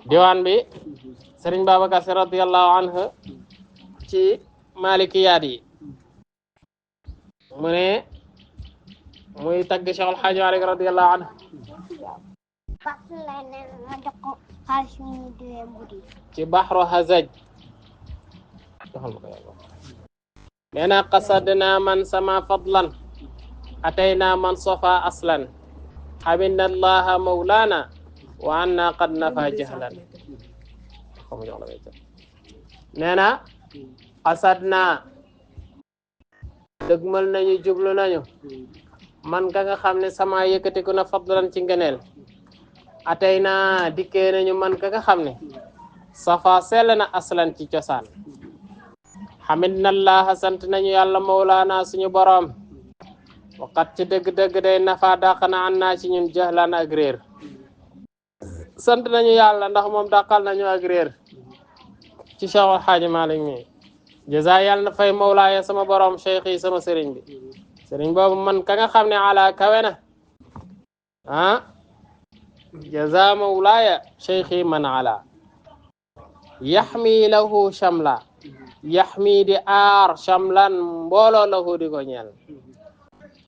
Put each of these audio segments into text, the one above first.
diwaan bi Sëriñ Babacar Si radiyallahu anhu ci malikiyaat yi mu ne muy tagg Cheikh El Hadj Malick radiyallahu anhu ci Bahru Hazaj nee na qasadna man sama fadlan atayna man sofa aslan hamidna allaha mawlana wa anna qad nafa jahlan nee na qasadna dëgmal nañu jublu nañu man ka nga xam ne sama yëkkatiku na fadlan ci ngëneel atayna dikkee nañu man ka nga xam ne safa sell na aslan ci cosaan hamidna allaha sant nañu yàlla mawlana suñu boroom waqat ci dëgg-dëgg day nafa dàq na an naa ci ñun jahlan ak réer sant nañu yàlla ndax moom dàqal nañu ak réer ci Cheikh El Hadj Malick mi jaza yàlla na fay mawlaaya sama boroom cheikh yi sama sëriñ bi sëriñ boobu man ka nga xam ne ala kawe na jaza mawlaaya cheikh yi man ala yaxmi lahu shamla yaxmi di aar shamlan mbooloo lahu di ko ñeel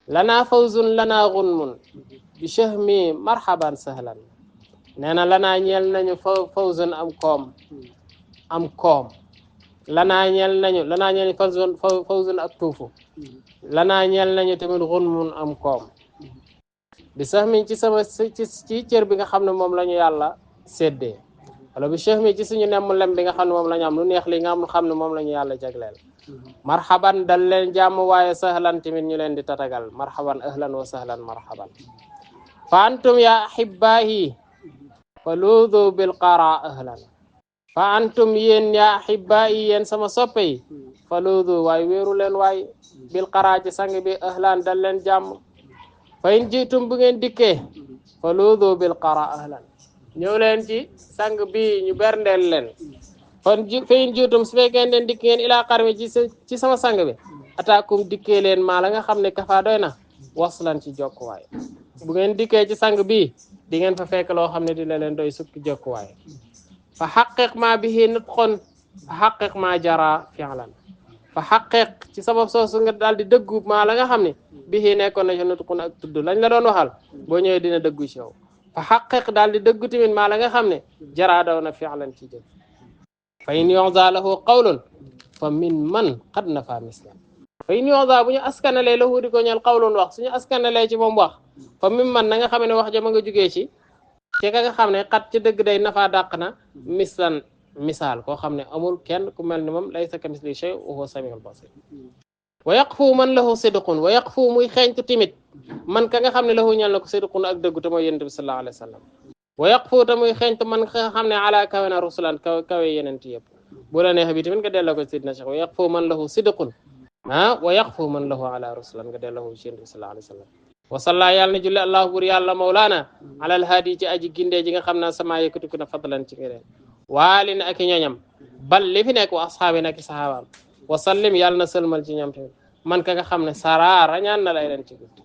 lana fawzun lana gunmun bi shahmi marhaban sahlan nee na lanaa ñeel nañu fawzun am koom lanaa ñeel fawzun ak tuufu lanaa ñeel nañu tamit gunmun am koom bi shahmi ci sama ci cër bi nga xam ne moom la ñu yàlla séddee wala bi shahmi ci suñu nemm lem bi nga xam ne moom la ñu am lu neex li nga xam ne moom la ñu yàlla jagleel marhaban dal leen jàmm waaye sahlan tamit ñu leen di tatagal marhaban ahlan wa sahlan marhaban fa antum ya ahibbaahi fa luudu bil qara ahlan fa antum yéen ya ahibbaahi yéen sama soppe yi fa luudu waaye wéeru leen waay bil qara ci sang bi ahlan dal leen jàmm fa in jitum bu ngeen dikkee fa luudu bil qara ahlan ñëw leen ci sang bi ñu berndeel leen kon fayin juutum su fekkee leen dikk ngeen ilaa xarmi ci sama sang bi ataakum dikkee leen maa la nga xam ne kafa doy na waslan ci jokkuwaay bu ngeen dikkee ci sang bi di ngeen fa fekk loo xam ne di la leen doy sukki jokkuwaay fa xaqiq ma bihi nutqun fa xaqiq ma jara fi'lan fa xaqiq ci sabab soosu nga daal di dëggu maa la nga xam ne bihi nekkoon na ci nutqun ak tudd lañ la doon waxal boo ñëwee dina dëggu ci yow fa xaqiq daal di dëggu tamit maa la nga xam ne jara daw na fi'lan ci jëf fa in yu'za lahu qawlun fa min man qad nafa mislan fa in yu'za bu ñu askanalee lahu di ko ñeel qawlun wax suñu askanalee ci moom wax fa min man na nga xam ne wax ja ma nga jugee ci ka nga xam ne xat ci dëgg day nafa dàq na mislan misaal koo xam ne amul kenn ku mel ni moom laysa kamisli shay wa huwa samiul basir wa yaqfu man lahu sidqun wa yaqfu muy xeeñtu timit man ka nga xam ne lahu ñeel na ko sidqun ak dëggu te mooy yonent bi sallallahu alayhi wa sallam wa yaqfu ta muy xeeñtu man nga xam ne ala kawe na rusulan kawe yeneen yëpp bu la neex bi tamit nga delloo ko sidna Cheikh wa yaqfu man lahu sidqun wa yaqfu man lahu ala rusulan nga delloo ko yonent bi sallallahu alayhi wa sallam wa salla yàlla na julli allahu bur yàlla mawlaana alal haadi ci aji gindee ji nga xam ne sama yëkkatiku na fadlan ci ngeen waalin ak ñoñam bal li fi nekk wa ashaabi nak sahabaam wa sallim yàlla na sëlmal ci ñoom tamit man ka nga xam ne sara rañaan na lay leen ci guddi